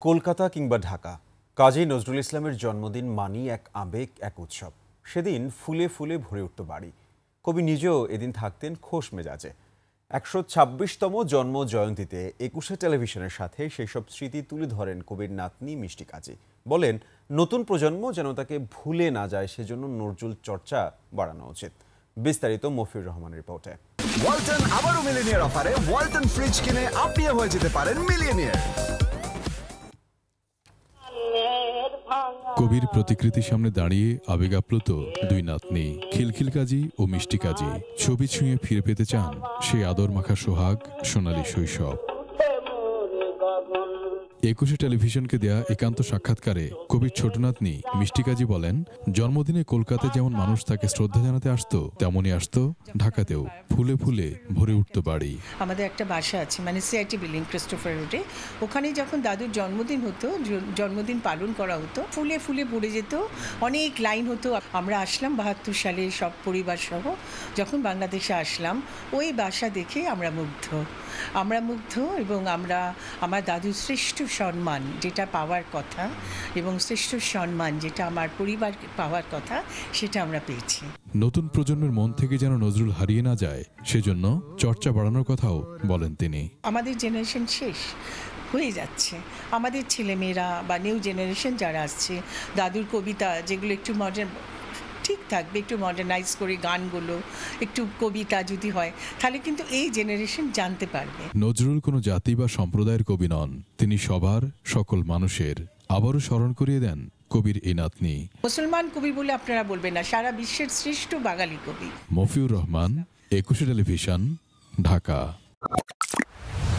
কলকাতা কিংবা ঢাকা, কাজী নজরুল ইসলামের জন্মদিন মানেই এক আবেগ, এক উৎসব। সেদিন ফুলে ফুলে ভরে উঠত বাড়ি। কবি নিজেও এদিন থাকতেন খোশ মেজাজে। ১২৬তম জন্ম জয়ন্তীতে একুশে টেলিভিশনের সাথে সেই সব স্মৃতি তুলে ধরেন কবির নাতনি মিষ্টি কাজী। বলেন, নতুন প্রজন্ম যেন তাকে ভুলে না যায়, সেজন্য নজরুল চর্চা বাড়ানো উচিত। বিস্তারিত মফিউর রহমানের রিপোর্টে। ওয়ালটন আবারও মিলিনিয়ার অফারে ওয়ালটন ফ্রিজ কিনে আপনিও হয়ে যেতে পারেন মিলিয়নিয়ার। কবির প্রতিকৃতির সামনে দাঁড়িয়ে আবেগ আপ্লুত দুই নাতনি খিলখিল কাজী ও মিষ্টি কাজী ছবি ছুঁয়ে ফিরে পেতে চান সেই আদর মাখা সোহাগ, সোনালী শৈশব। একুশে টেলিভিশনকে দেয়া একান্ত সাক্ষাৎকারে কবির ছোট নাতনি মিষ্টি কাজী বলেন, জন্মদিনে কলকাতায় যেমন মানুষ তাকে শ্রদ্ধা জানাতে আসতো, তেমনই আসতো ঢাকাতেও ফুলে ফুলে ভরে উঠত বাড়ি। আমাদের একটা বাসা আছে, মানে সিআইটি বিল্ডিং, ক্রিস্টোফার রোডে। ওখানে যখন দাদুর জন্মদিন হতো, জন্মদিন পালন করা হতো, ফুলে ফুলে ভরে যেত, অনেক লাইন হতো। আমরা আসলাম ৭২ সালে সব পরিবার সহ, যখন বাংলাদেশে আসলাম, ওই বাসা দেখে আমরা মুগ্ধ এবং আমার দাদুর শ্রেষ্ঠ সম্মান যেটা পাওয়ার কথা এবং শ্রেষ্ঠ সম্মান যেটা আমার পরিবার পাওয়ার কথা, সেটা আমরা পেয়েছি। নতুন প্রজন্মের মন থেকে যেন নজরুল হারিয়ে না যায়, সেজন্য চর্চা বাড়ানোর কথাও বলেন তিনি। আমাদের জেনারেশন শেষ হয়ে যাচ্ছে, আমাদের ছেলেমেয়েরা বা নিউ জেনারেশন যারা আসছে, দাদুর কবিতা যেগুলো একটু মডার্ন ঠিক থাকবে, একটু মডার্নাইজ করে গানগুলো, একটু কবিতা যদি হয়, তাহলে কিন্তু এই জেনারেশন জানতে পারবে। নজরুল কোনো জাতি বা সম্প্রদায়ের কবি নন, তিনি সবার, সকল মানুষের। আবারও স্মরণ করিয়ে দেন কবির এই নাতনি। মুসলমান কবি বলে আপনারা বলবেন না, সারা বিশ্বের শ্রেষ্ঠ বাঙালি কবি। মফিউর রহমান, একুশে টেলিভিশন, ঢাকা।